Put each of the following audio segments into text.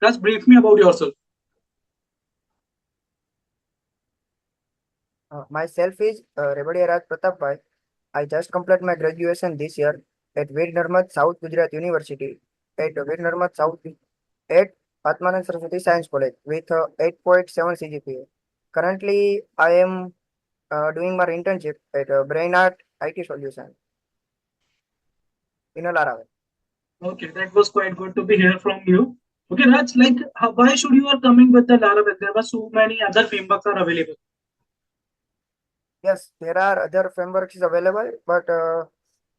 Just brief me about yourself. Myself is Rebadi Raj Pratap Bhai. I just completed my graduation this year at Veer Narmad South Gujarat University at Veer Narmad South at Atmanand Saraswati Science College with 8.7 CGPA. Currently, I am doing my internship at Brain Art IT Solution in Laravel. Okay, that was quite good to be hear from you. Okay, Raj, like why should you are coming with the Laravel? There were so many other frameworks are available. Yes, there are other frameworks available, but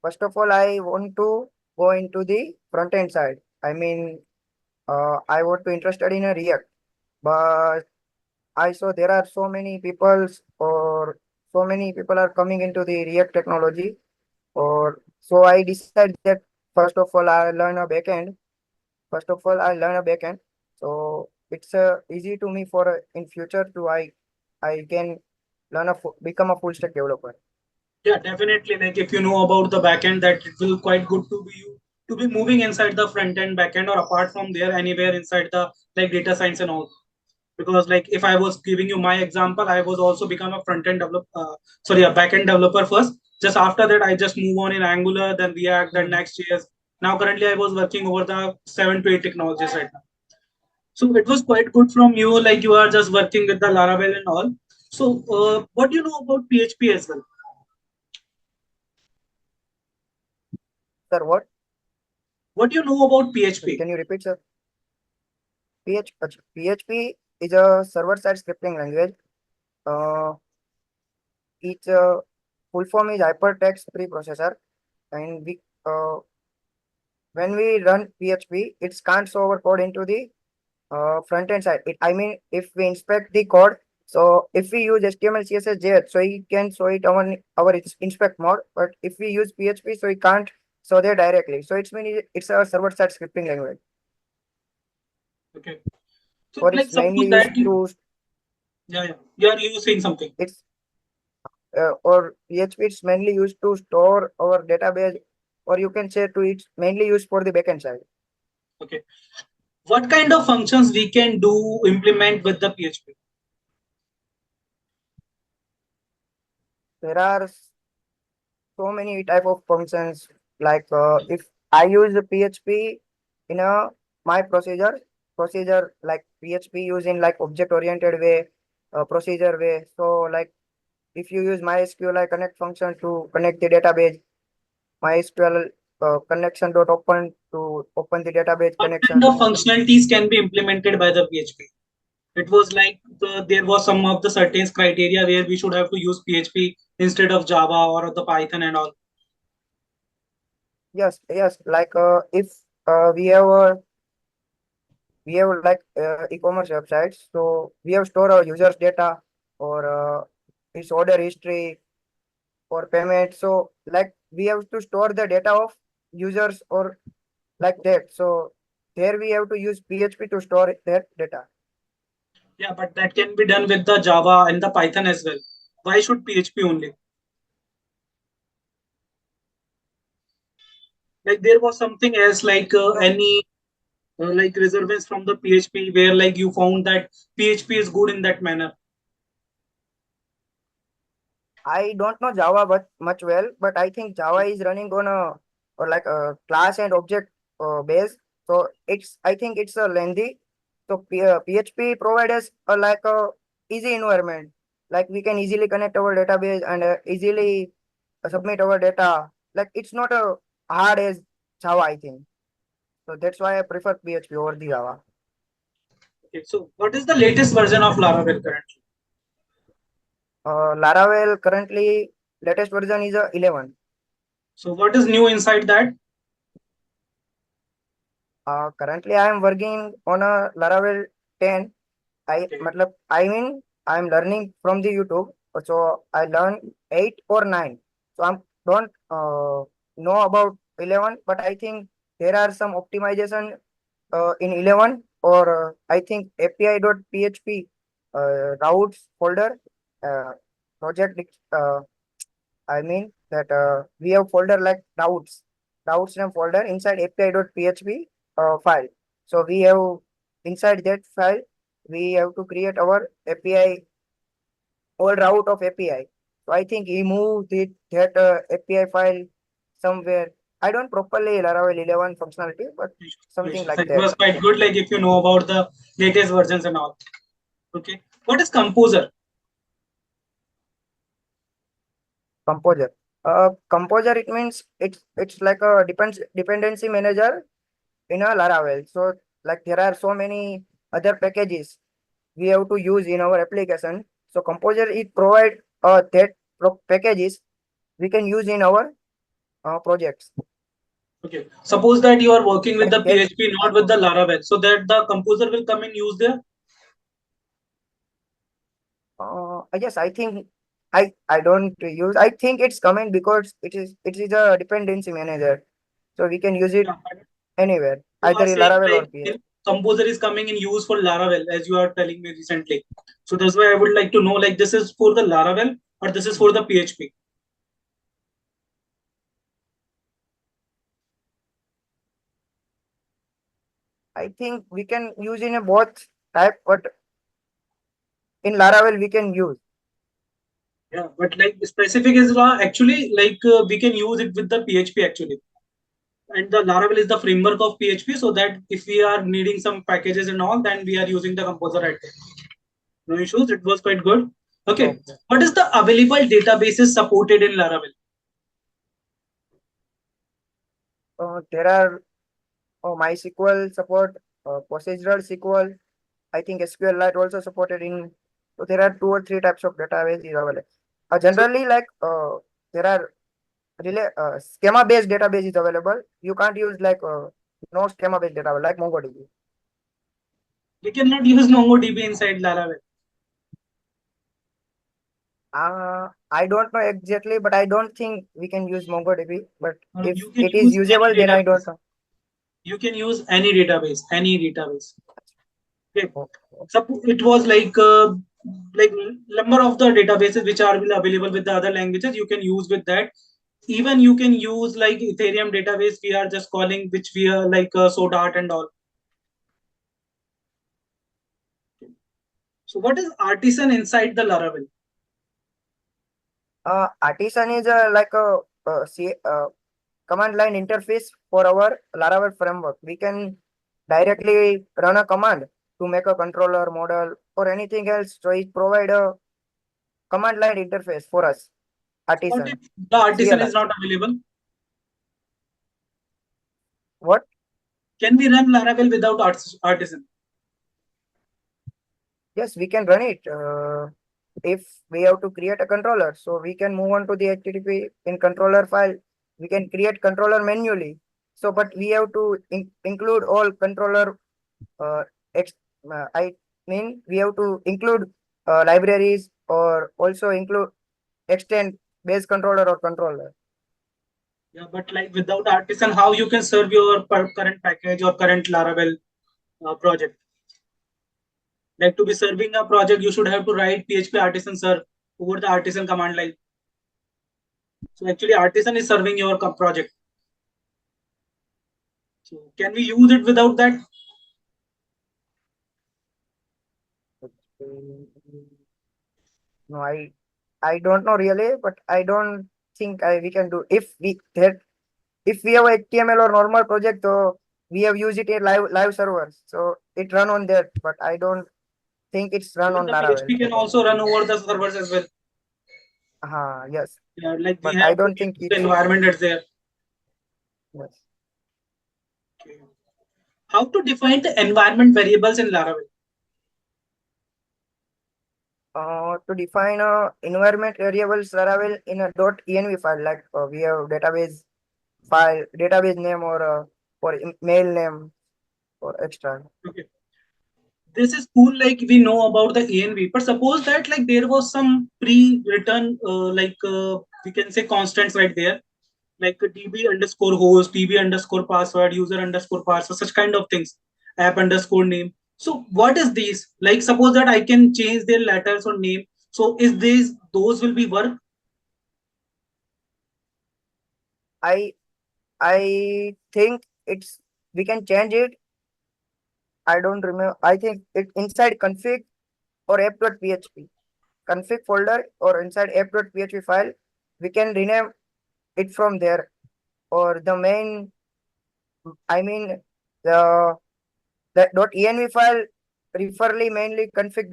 first of all, I want to go into the front end side. I mean, I want to interested in a React, but I saw there are so many people are coming into the React technology, or so I decided that first of all I learn a backend. First of all, I learn a backend, so it's easy to me for in future to I can become a full stack developer. Yeah, definitely. Like if you know about the backend, that it will quite good to be you to be moving inside the front end, backend, or apart from there anywhere inside the like data science and all. Because like if I was giving you my example, I was also become a front end developer, sorry, a back end developer first. Just after that, I just move on in Angular, then React, then Mhm. Next.js. Now currently, I was working over the 7 to 8 technologies right now. So it was quite good from you, like you are just working with the Laravel and all. So what do you know about PHP as well? Sir, what? What do you know about PHP? Can you repeat, sir? PHP is a server-side scripting language. Uh, its full form is hypertext preprocessor, and when we run PHP, it scans our code into the front end side. I mean, if we inspect the code, so if we use HTML, CSS, JS, so it can show it on our inspect mode. But if we use PHP, so it can't show there directly. So it's a server-side scripting language, Okay. So or like it's suppose mainly used that you, to yeah, yeah, you are you saying something. it's or PHP it's mainly used to store our database, or you can say to it's mainly used for the backend side. Okay. What kind of functions we can do implement with the PHP? There are so many type of functions like if I use the PHP in a my procedure like PHP using like object oriented way, procedure way. So like if you use MySQL connect function to connect the database, MySQL connection dot open to open the database What kind connection. of functionalities can be implemented by the PHP? It was like there was some of the certain criteria where we should have to use PHP instead of Java or the Python and all. Yes, yes. Like if we have like e-commerce websites, so we have store our users data or its order history or payment. So like we have to store the data of users or like that. So there we have to use PHP to store that data. Yeah, but that can be done with the Java and the Python as well. Why should PHP only? Like there was something else like So any like reservations from the PHP where like you found that PHP is good in that manner. I don't know Java but much well, but I think Java is running on a or like a class and object base. So I think it's a lengthy. So PHP provides us a like a easy environment. Like we can easily connect our database and easily submit our data. Like it's not a hard as Java, I think. So that's why I prefer PHP over the Java. Okay, so what is the latest version of Laravel currently? Laravel currently latest version is 11. So what is new inside that? Currently I am working on a Laravel 10. Okay. I mean I'm learning from the YouTube. So I learn 8 or 9. So I don't know about 11, but I think there are some optimization in 11 or I think api.php routes folder uh, project I mean that we have folder like routes name folder inside api.php file. So we have inside that file we have to create our API, all route of API. So I think he moved that API file somewhere. I don't properly Laravel 11 functionality, but something So like it that. was quite good, like if you know about the latest versions and all. Okay. What is composer? Composer. Composer, it means it's like a dependency manager in a Laravel. So like there are so many other packages we have to use in our application. So Composer it provide that packages we can use in our projects. Okay. Suppose that you are working with Like the that. PHP, not with the Laravel, so that the composer will come in use there. Yes, I think I don't use. I think it's coming because it is a dependency manager, so we can use it Yeah, but anywhere, you either are in saying Laravel or like PHP. if composer is coming in use for Laravel, as you are telling me recently. So that's why I would like to know, like this is for the Laravel or this is for the PHP. I think we can use in a both type, but in Laravel we can use. Yeah, but like specific is actually like we can use it with the PHP actually. And the Laravel is the framework of PHP, so that if we are needing some packages and all, then we are using the composer right there. No issues. It was quite good. Okay. Okay. What is the available databases supported in Laravel? There are MySQL support, procedural SQL. I think SQLite also supported in. So there are two or three types of database is available. So Generally, like there are schema based database is available. You can't use like no schema based database like MongoDB. we cannot use MongoDB inside Laravel. I don't know exactly, but I don't think we can use MongoDB. But if You can it is use usable, any then I database. don't know. You can use any database. Any database. Okay. Okay. Suppose it was like number of the databases which are available with the other languages. You can use with that. Even you can use like Ethereum database. We are just calling which we are like Soda and all. So what is artisan inside the Laravel? Artisan is like command line interface for our Laravel framework. We can directly run a command to make a controller model or anything else. So it provide a command line interface for us. What if Artisan, the artisan CLI. is not available? What? Can we run Laravel without artisan? Yes, we can run it. If we have to create a controller, so we can move on to the HTTP in controller file. We can create controller manually. So, but we have to include all controller. Uh, ex- I mean, we have to include libraries or also include extend base controller or controller. Yeah, but like without artisan, how you can serve your current package or current Laravel project? Like to be serving a project, you should have to write PHP artisan serve over the artisan command line. So actually, artisan is serving your project. So can we use it without that? No, I don't know really, but I don't think we can do if we have a HTML or normal project, so we have used it in live servers, so it run on that. But I don't think it's run Even on the Laravel. PHP can also run over the servers as well. Yes, Yeah, like we but I have to don't think use the it's environment that's there. yes. Okay. How to define the environment variables in Laravel? To define a environment variables Laravel in a .env file, like we have database file, database name or mail name or extra. Okay. This is cool. Like we know about the ANV, but suppose that like there was some pre-written we can say constants right there, like db underscore host, db underscore password, user underscore password, such kind of things, app underscore name. So what is these? Like suppose that I can change their letters or name. So is these those will be work? I think it's we can change it I don't remember. I think it inside config or app.php. Config folder or inside app.php file, we can rename it from there. Or the main, I mean, the that .env file referly mainly config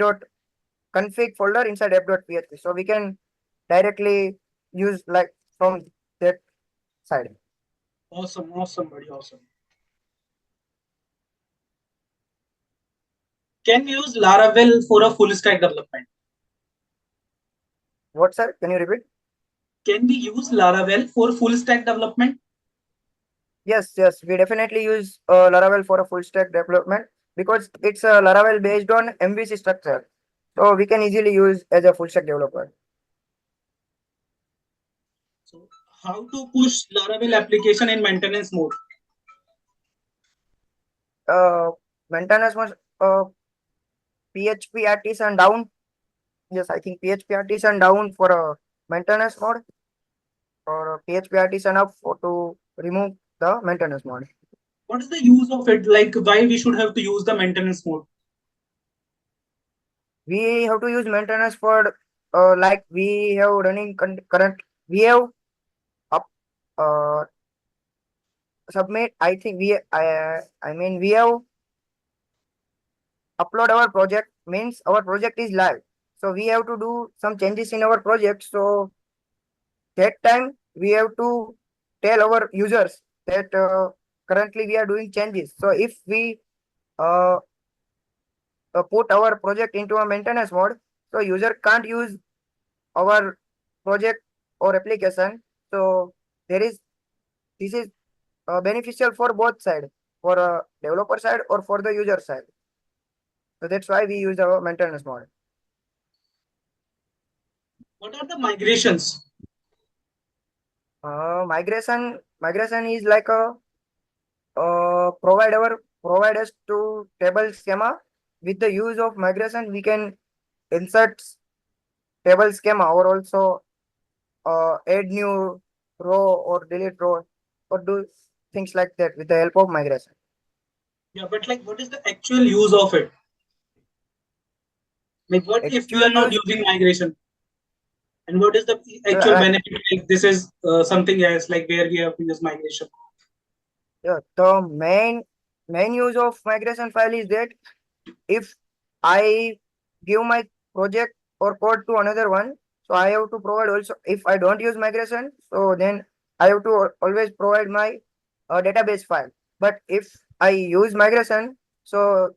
folder inside app.php. So we can directly use like from that side. Awesome, awesome, buddy, awesome. Can we use Laravel for a full stack development? What, sir? Can you repeat? Can we use Laravel for full stack development? Yes, yes, we definitely use Laravel for a full stack development because it's a Laravel based on MVC structure. So we can easily use as a full stack developer. So, how to push Laravel application in maintenance mode? Uh, Maintenance was PHP artisan down. Yes, I think PHP artisan down for a maintenance mode or PHP artisan up for to remove the maintenance mode. What is the use of it? Like, why we should have to use the maintenance mode? We have to use maintenance for like we have running current we have up uh submit. I think I mean we have upload our project means our project is live. So we have to do some changes in our project. So that time we have to tell our users that currently we are doing changes. So if we uh, put our project into a maintenance mode, so user can't use our project or application. So there is this is beneficial for both side, for developer side or for the user side. So that's why we use our maintenance mode. What are the migrations? Migration is like a provide us to table schema. With the use of migration, we can insert table schema or also add new row or delete row or do things like that with the help of migration. Yeah, but like, what is the actual use of it? Like, what if we Actual are not use, using migration? And what is the actual like benefit? Like, this is something else, like where we have to use migration. yeah, the main use of migration file is that if I give my project or code to another one, so I have to provide also. If I don't use migration, so then I have to always provide my database file. But if I use migration, so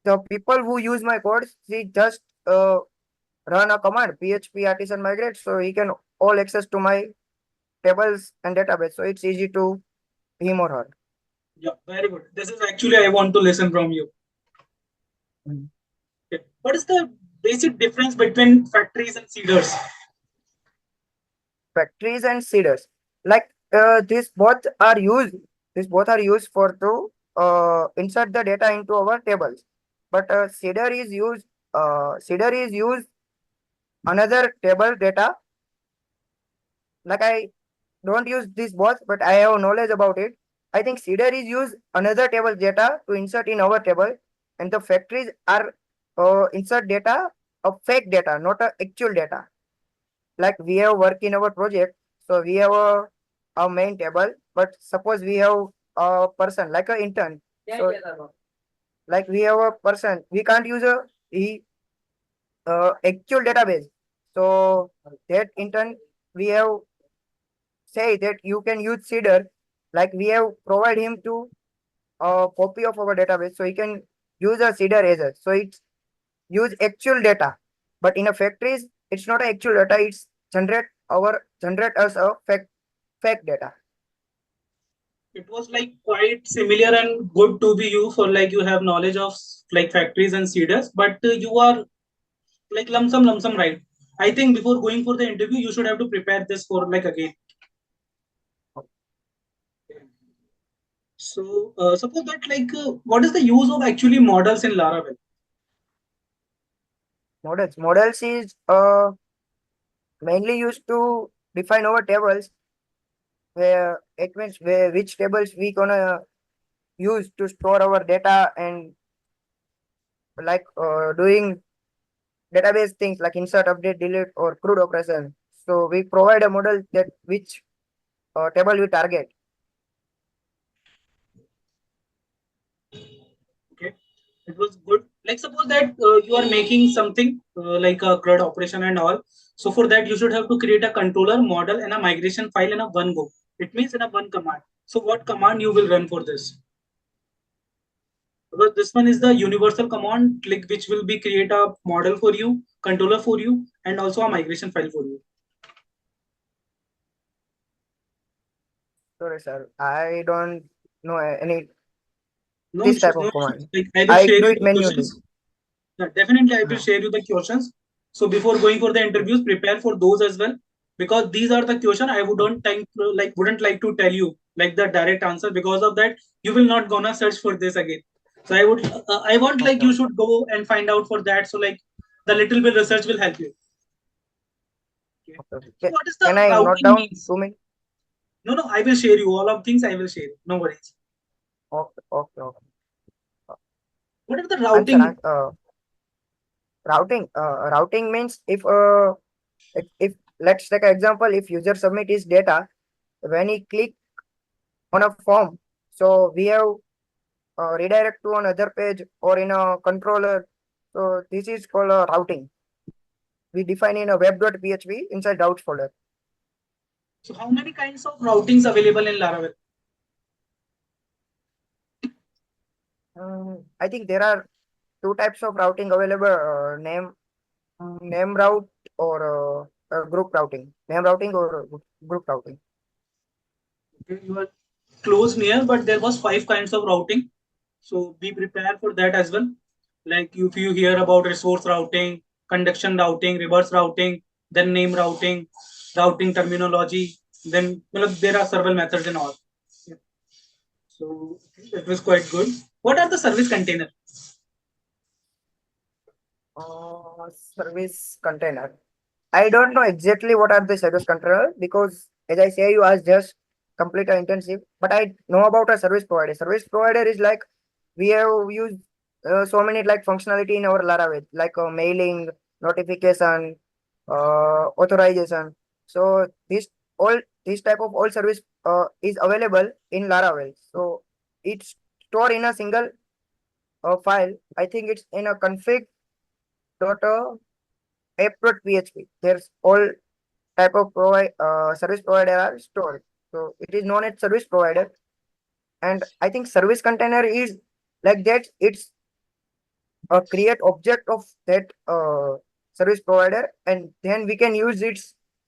the people who use my codes, they just run a command php artisan migrate, so he can all access to my tables and database. So it's easy to him or her. Yeah, very good. This is actually I want to listen from you. Mm. Okay. What is the basic difference between factories and seeders? Factories and seeders, like these both are used for to insert the data into our tables, but seeder is used another table data. Like I don't use this both, but I have knowledge about it. I think seeder is used another table data to insert in our table, and the factories are insert data of fake data, not a actual data. Like we have work in our project, so we have a main table, but suppose we have a person like an intern. So like we have a person, we can't use a actual database. So that intern we have say that you can use Cedar, like we have provide him to a copy of our database, so he can use a Cedar as a. So it's use actual data, but in a factories it's not actual data. It's generate us a fake data. It was like quite similar and good to be you for like you have knowledge of like factories and seeders, but you are like lump sum, right? I think before going for the interview, you should have to prepare this for like again. So suppose that like what is the use of actually models in Laravel? Models is mainly used to define our tables, where it means where which tables we gonna use to store our data and like doing database things like insert, update, delete, or CRUD operation. So we provide a model that which table we target. Okay, it was good. Like suppose that you are making something like a CRUD operation and all. So for that you should have to create a controller model and a migration file in a one go. It means in a one command. So what command you will run for this? Because this one is the universal command like which will be create a model for you, controller for you, and also a migration file for you. Sorry, sir. I don't know any No this type issues, no of issues. command. Like I will I share do you it the manually. questions. Yeah, definitely, I will Uh, share you the questions. So before going for the interviews, prepare for those as well, because these are the question I wouldn't like to tell you like the direct answer. Because of that, you will not gonna search for this again. So I want like okay, you should go and find out for that. So like the little bit research will help you. Okay. okay, okay. So what is Can the I note routing down means? 2 minutes? No, no, I will share you all of things. I will share you. No worries. Okay, okay, okay. Uh, What are the Answer. routing? Routing means if let's take an example. If user submit his data, when he click on a form, so we have redirect to another page or in a controller. So this is called routing. We define in a web.php inside routes folder. So how many kinds of routings available in Laravel? I think there are two types of routing available: name route or group routing. Name routing or group routing. Okay, you are close near, but there was five kinds of routing. So be prepared for that as well. Like if you hear about resource routing, conduction routing, reverse routing, then name routing, routing terminology, then well, there are several methods and all. Yeah. So it was quite good. What are the service container? Service container. I don't know exactly what are the service container because, as I say, you asked just complete an internship. But I know about a service provider. Service provider is like we have used so many like functionality in our Laravel, like mailing, notification, authorization. So all this type of all service is available in Laravel. So it's stored in a single file. I think it's in a config dot app.php. There's all type of service provider are stored. So it is known as service provider. And I think service container is like that. It's a create object of that service provider, and then we can use it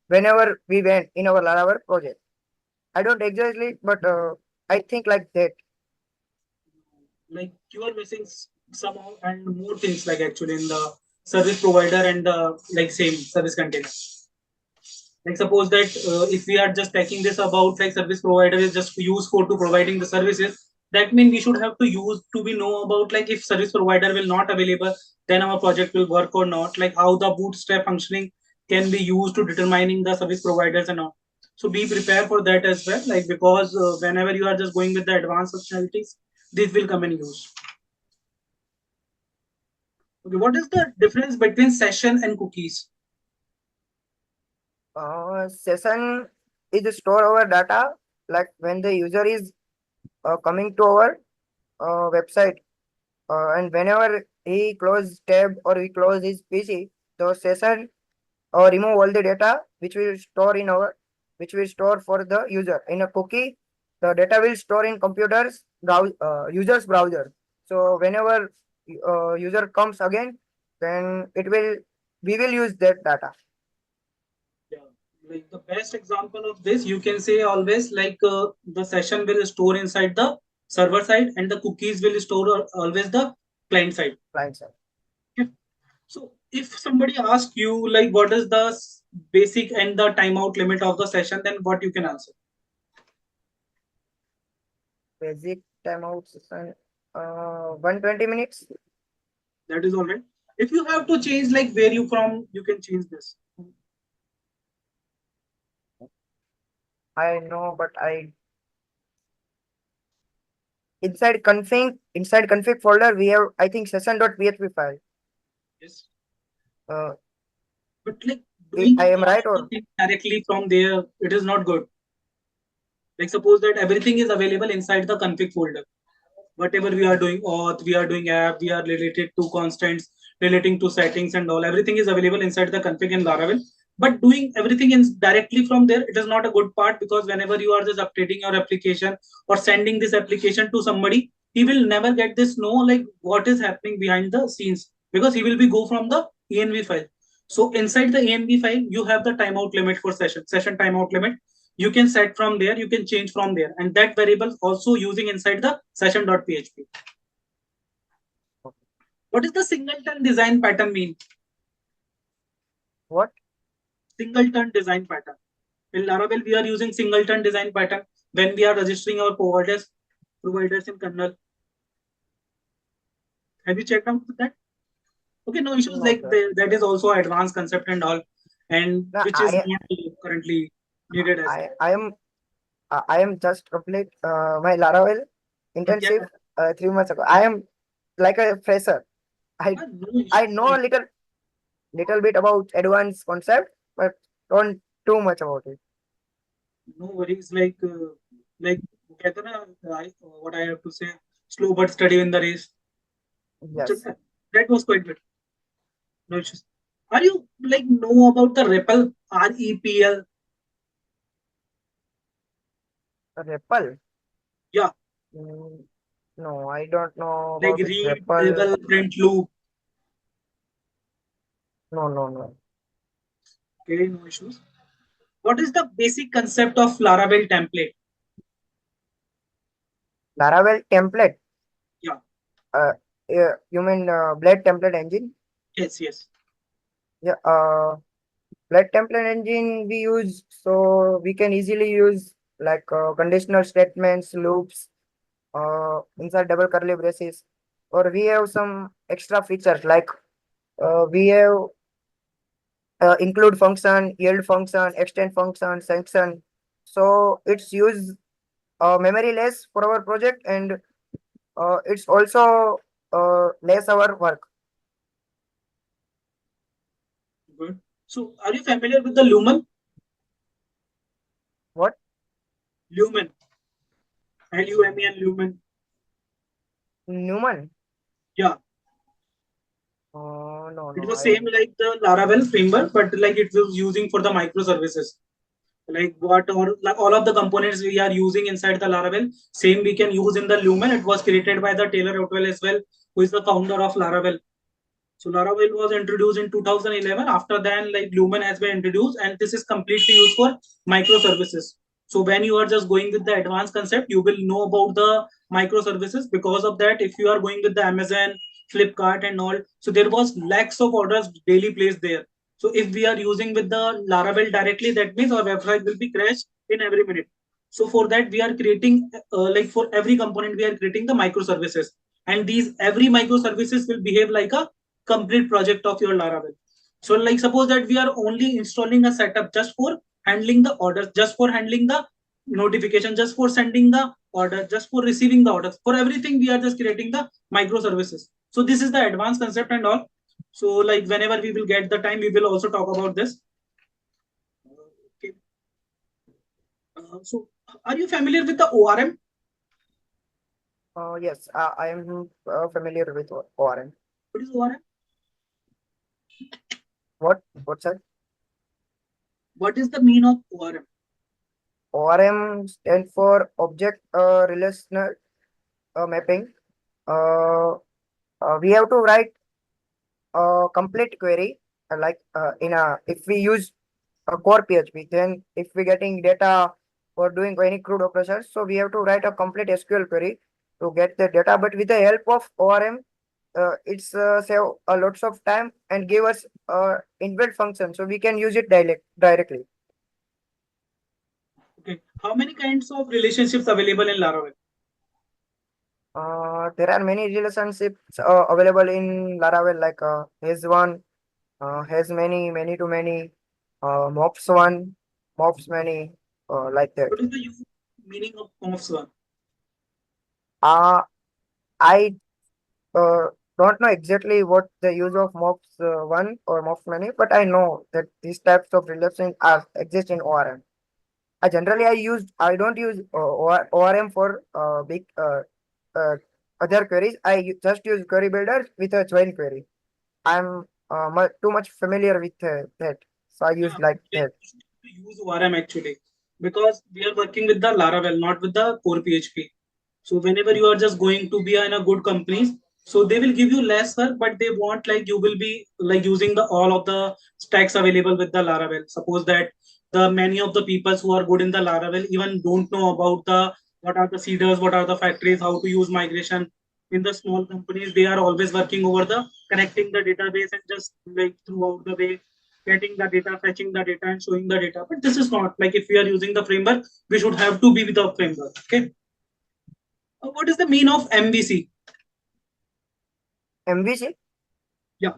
whenever we want in our Laravel project. I don't exactly, but I think like that. Like you are missing somehow and more things like actually in the service provider and the like same service container. Like suppose that if we are just taking this about like service provider is just used for to providing the services, that means we should have to use to be know about like if service provider will not available, then our project will work or not, like how the bootstrap functioning can be used to determining the service providers and all. So be prepared for that as well, like because whenever you are just going with the advanced functionalities, this will come in use. Okay, what is the difference between session and cookies? Session is to store our data, like when the user is coming to our website, and whenever he close tab or he close his PC, the session or remove all the data which will store for the user in a cookie. The data will store in user's browser. So whenever user comes again, then we will use that data. Yeah, like the best example of this, you can say always like the session will store inside the server side and the cookies will store always the client side. Client side. Okay. So if somebody asks you like what is the basic and the timeout limit of the session, then what you can answer? Basic timeout session 120 minutes. That is all right. If you have to change like where you from, you can change this. I know, but I inside config folder we have I think session.php file. Yes. Uh, But like doing I a am lot right of the or things directly from there, it is not good. Like suppose that everything is available inside the config folder. Whatever we are doing auth, we are doing app, we are related to constants, relating to settings and all, everything is available inside the config in Laravel. But doing everything in directly from there, it is not a good part, because whenever you are just updating your application or sending this application to somebody, he will never get this know like what is happening behind the scenes, because he will be go from the env file. So inside the env file you have the timeout limit for session timeout limit. You can set from there, you can change from there, and that variable also using inside the session.php. What is the singleton design pattern mean? what? Singleton design pattern. In Laravel, we are using singleton design pattern when we are registering our providers in kernel. Have you checked out that? Okay, no issues. No, Like sir. that is also advanced concept and all, and No, which is not currently needed as well. I am I am just complete my Laravel Yeah, internship 3 months ago. I am like a fresher. I no I issues. No know a issues. little bit about advanced concept, but don't too much about it. No worries. Like कहते हैं ना, what I have to say, slow but steady in the race. Yes, That was quite good. No issues. Are you like know about the REPL? REPL? REPL. Yeah, Mm, no, I don't know like about it. read, REPL. label, print, loop. No, no, no. Okay, no issues. What is the basic concept of Laravel template? Laravel template. Yeah, Uh, you mean Blade template engine? yes, yes. Yeah. Blade template engine we use so we can easily use like conditional statements, loops, inside double curly braces, or we have some extra features like we have include function, yield function, extend function, sanction. So it's use memory less for our project, and it's also less our work. Good. So, are you familiar with the Lumen? What? Lumen, Lumen, Lumen. Newman? Yeah, No, it no, was I same don't. like the Laravel framework, but like it was using for the microservices. Like what or like all of the components we are using inside the Laravel, same we can use in the Lumen. It was created by the Taylor Otwell as well, who is the founder of Laravel. So Laravel was introduced in 2011. After then, like Lumen has been introduced, and this is completely used for microservices. So when you are just going with the advanced concept, you will know about the microservices. Because of that, if you are going with the Amazon, Flipkart, and all, so there was lakhs of orders daily placed there. So if we are using with the Laravel directly, that means our website will be crashed in every minute. So for that, we are creating like for every component, we are creating the microservices, and these every microservices will behave like a complete project of your Laravel. So like suppose that we are only installing a setup just for handling the orders, just for handling the notification, just for sending the order, just for receiving the orders. For everything, we are just creating the microservices. So this is the advanced concept and all. So like whenever we will get the time, we will also talk about this. Okay. So are you familiar with the ORM? Yes, I am familiar with ORM. What is ORM? What's that? What is the mean of ORM? ORM stand for object relational mapping. Uh, we have to write a complete query like in a if we use a core PHP, then if we getting data or doing any CRUD operations, so we have to write a complete SQL query to get the data. But with the help of ORM, it's save a lots of time and give us inbuilt function, so we can use it directly. Okay. How many kinds of relationships available in Laravel? There are many relationships available in Laravel, like has one, has many to many, mops one, mops many, like that. What is the meaning of one? Uh, I uh, don't know exactly what the use of mops one or mops many, but I know that these types of relations are exist in ORM. I don't use ORM for big uh, other queries. Just use query builder with a join query. I'm too much familiar with that, so I use Yeah, like like that. you should use ORM actually because we are working with the Laravel, not with the core PHP. So whenever you are just going to be in a good companies, so they will give you less work, but they want like you will be like using the all of the stacks available with the Laravel. Suppose that the many of the people who are good in the Laravel even don't know about the what are the seeders, what are the factories, how to use migration. In the small companies, they are always working over the connecting the database and just like throughout the way getting the data, fetching the data, and showing the data. But this is not like if we are using the framework, we should have to be with the framework. Okay. What is the mean of MVC? MVC, Yeah.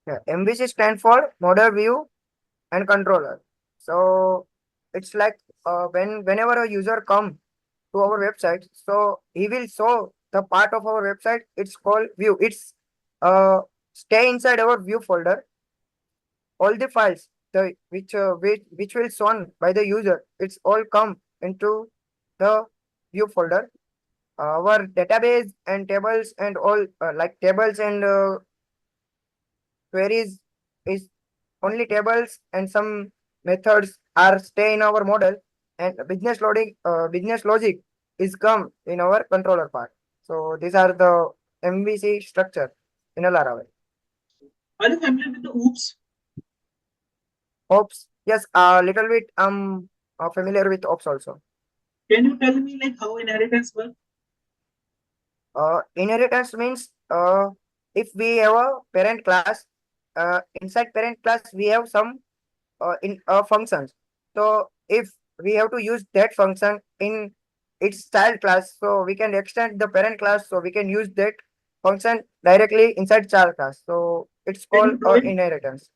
yeah, MVC stand for model view and controller. So it's like whenever a user come to our website, so he will show the part of our website. It's called view. It's uh stay inside our view folder. All the files which will shown by the user, it's all come into the view folder. Our database and tables and all like tables and queries is only tables and some methods are stay in our model, and business logic is come in our controller part. So these are the MVC structure in a Laravel. Are you familiar with the OOPS? Ops, yes, a little bit familiar with ops also. Can you tell me like how inheritance work? Inheritance means if we have a parent class, inside parent class we have some in functions. So if we have to use that function in its child class, so we can extend the parent class, so we can use that function directly inside child class. So it's Can called you draw it? inheritance.